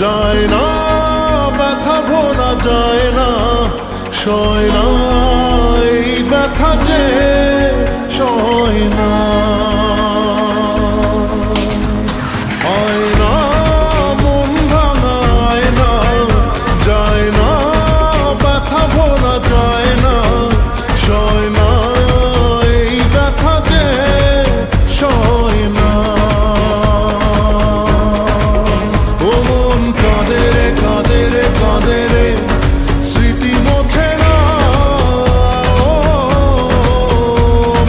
যায় না, ব্যথা ভোলা যায় না, সয় না এই ব্যথা যে সয় না। আয়না মন ভাঙা আয়না, যায় না ব্যথা ভোলা যায় না, সয় না এই ব্যথা যে সয় না। ও মন কাঁদে রে কাঁদে রে কাঁদে রে, স্মৃতি মোছে না। ও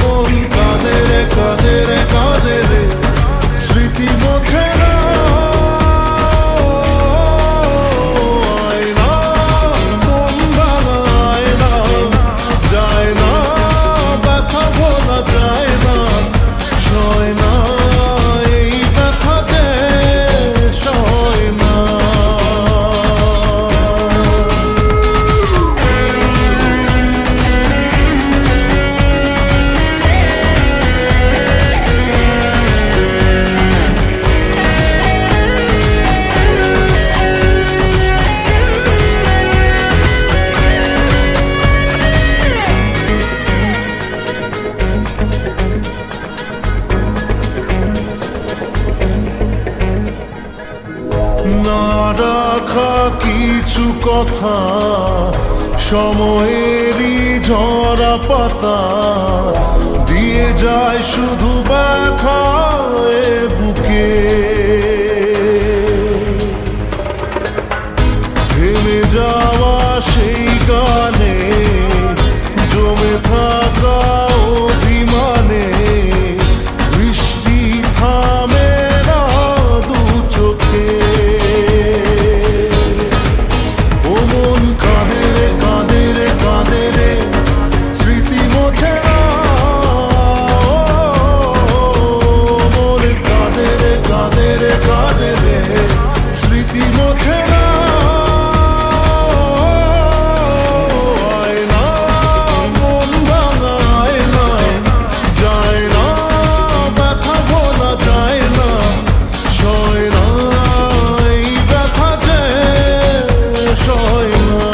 মন কাঁদে রে কাঁদে রে কাঁদে রে, স্মৃতি মোছে না। আয়না মন ভাঙা আয়না, যায় না ব্যথা ভোলা যায় না, সয় না এই ব্যথা যে সয় না। না রাখা কিছু কথা, সময়েরই ঝরা পাতা, দিয়ে যায় শুধু ব্যথা এ বুকে। থেমে যাওয়া সেই গানে, জমে থাকা অভিমানে, বৃষ্টি থামে না দু চোখে। ও মন কাঁদে রে কাঁদে রে কাঁদে রে, স্মৃতি মোছে না। ও মন কাঁদে রে কাঁদে রে কাঁদে রে, স্মৃতি মোছে না। আয়না মন ভাঙা আয়না, যায় না ব্যথা ভোলা যায় না, সয় না এই ব্যথা যে সয় না।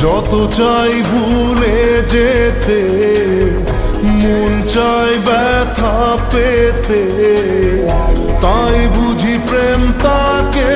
যত চাই ভুলে যেতে, মন চাই ব্যথা পেতে, তাই বুঝি প্রেম তাকে